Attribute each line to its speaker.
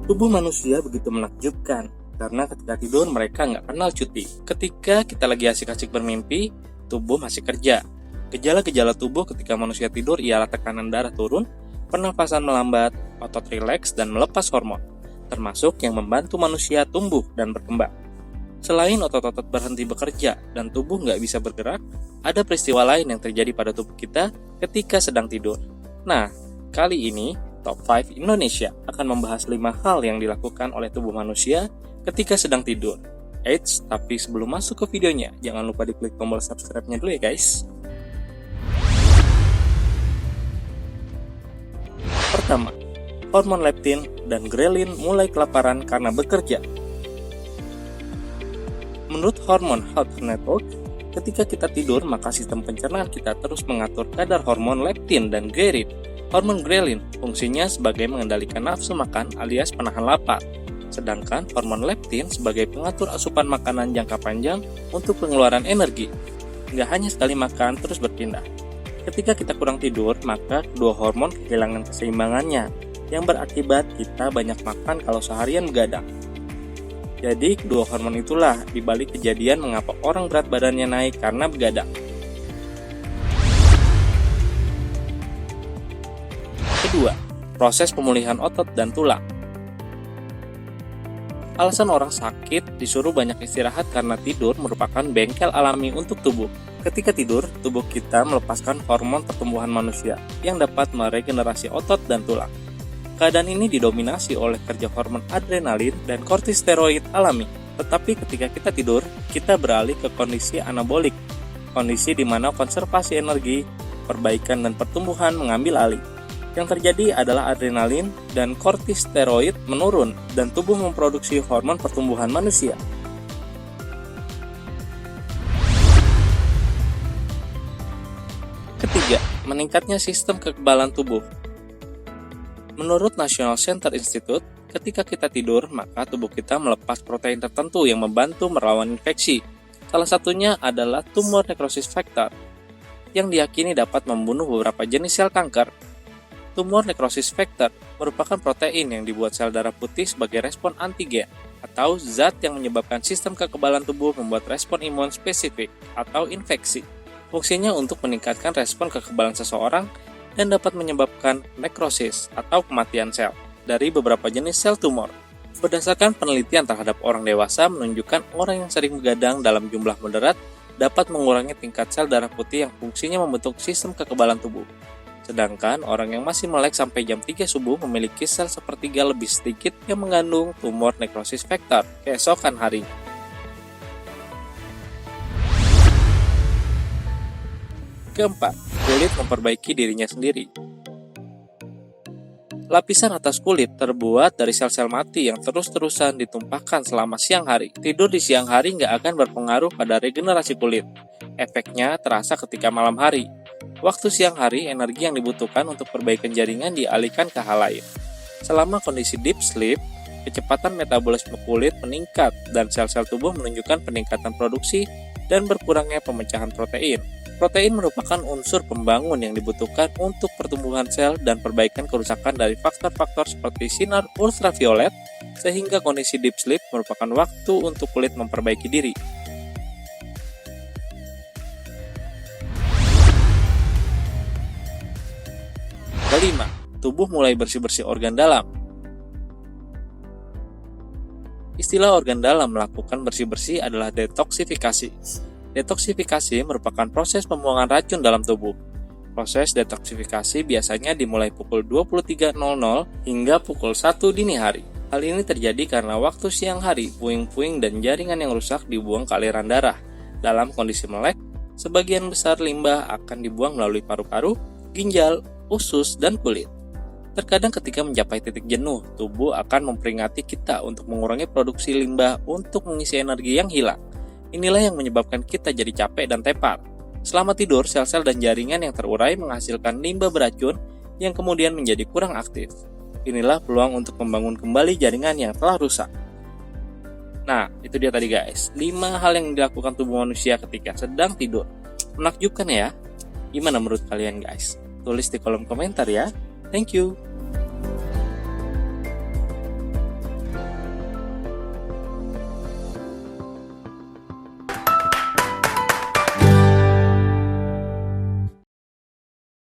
Speaker 1: Tubuh manusia begitu menakjubkan, karena ketika tidur mereka nggak kenal cuti. Ketika kita lagi asik-asik bermimpi, tubuh masih kerja. Gejala-gejala tubuh ketika manusia tidur ialah tekanan darah turun, pernapasan melambat, otot rileks, dan melepas hormon, termasuk yang membantu manusia tumbuh dan berkembang. Selain otot-otot berhenti bekerja dan tubuh nggak bisa bergerak, ada peristiwa lain yang terjadi pada tubuh kita ketika sedang tidur. Nah, kali ini Top 5 Indonesia akan membahas 5 hal yang dilakukan oleh tubuh manusia ketika sedang tidur. Eits, tapi sebelum masuk ke videonya, jangan lupa diklik tombol subscribe-nya dulu ya guys. Pertama, hormon leptin dan grelin mulai kelaparan karena bekerja. Menurut hormon Health Network, ketika kita tidur maka sistem pencernaan kita terus mengatur kadar hormon leptin dan grelin. Hormon grelin fungsinya sebagai mengendalikan nafsu makan alias penahan lapar, sedangkan hormon leptin sebagai pengatur asupan makanan jangka panjang untuk pengeluaran energi. Nggak hanya sekali makan terus berpindah. Ketika kita kurang tidur, maka kedua hormon kehilangan keseimbangannya, yang berakibat kita banyak makan kalau seharian begadang. Jadi kedua hormon itulah dibalik kejadian mengapa orang berat badannya naik karena begadang. Kedua, proses pemulihan otot dan tulang. Alasan orang sakit disuruh banyak istirahat karena tidur merupakan bengkel alami untuk tubuh. Ketika tidur, tubuh kita melepaskan hormon pertumbuhan manusia yang dapat meregenerasi otot dan tulang. Keadaan ini didominasi oleh kerja hormon adrenalin dan kortisteroid alami. Tetapi ketika kita tidur, kita beralih ke kondisi anabolik, kondisi di mana konservasi energi, perbaikan dan pertumbuhan mengambil alih. Yang terjadi adalah adrenalin dan kortisteroid menurun dan tubuh memproduksi hormon pertumbuhan manusia. Ketiga, meningkatnya sistem kekebalan tubuh. Menurut National Cancer Institute, ketika kita tidur, maka tubuh kita melepas protein tertentu yang membantu melawan infeksi. Salah satunya adalah tumor necrosis factor, yang diyakini dapat membunuh beberapa jenis sel kanker. Tumor necrosis factor merupakan protein yang dibuat sel darah putih sebagai respon antigen, atau zat yang menyebabkan sistem kekebalan tubuh membuat respon imun spesifik atau infeksi. Fungsinya untuk meningkatkan respon kekebalan seseorang dan dapat menyebabkan nekrosis atau kematian sel dari beberapa jenis sel tumor. Berdasarkan penelitian terhadap orang dewasa menunjukkan orang yang sering begadang dalam jumlah moderat dapat mengurangi tingkat sel darah putih yang fungsinya membentuk sistem kekebalan tubuh. Sedangkan orang yang masih melek sampai jam 3 subuh memiliki sel sepertiga lebih sedikit yang mengandung tumor necrosis factor keesokan harinya. Keempat, kulit memperbaiki dirinya sendiri. Lapisan atas kulit terbuat dari sel-sel mati yang terus-terusan ditumpahkan selama siang hari. Tidur di siang hari nggak akan berpengaruh pada regenerasi kulit. Efeknya terasa ketika malam hari. Waktu siang hari, energi yang dibutuhkan untuk perbaikan jaringan dialihkan ke hal lain. Selama kondisi deep sleep, kecepatan metabolisme kulit meningkat dan sel-sel tubuh menunjukkan peningkatan produksi dan berkurangnya pemecahan protein. Protein merupakan unsur pembangun yang dibutuhkan untuk pertumbuhan sel dan perbaikan kerusakan dari faktor-faktor seperti sinar ultraviolet, sehingga kondisi deep sleep merupakan waktu untuk kulit memperbaiki diri. Kelima, tubuh mulai bersih-bersih organ dalam. Istilah organ dalam melakukan bersih-bersih adalah detoksifikasi. Detoksifikasi merupakan proses pembuangan racun dalam tubuh. Proses detoksifikasi biasanya dimulai pukul 23.00 hingga pukul 1 dini hari. Hal ini terjadi karena waktu siang hari, puing-puing dan jaringan yang rusak dibuang ke aliran darah. Dalam kondisi melek, sebagian besar limbah akan dibuang melalui paru-paru, ginjal, usus, dan kulit. Terkadang ketika mencapai titik jenuh, tubuh akan memperingati kita untuk mengurangi produksi limbah untuk mengisi energi yang hilang. Inilah yang menyebabkan kita jadi capek dan tepar. Selama tidur, sel-sel dan jaringan yang terurai menghasilkan limbah beracun yang kemudian menjadi kurang aktif. Inilah peluang untuk membangun kembali jaringan yang telah rusak. Nah, itu dia tadi guys, 5 hal yang dilakukan tubuh manusia ketika sedang tidur. Menakjubkan ya? Gimana menurut kalian guys? Tulis di kolom komentar ya. Thank you.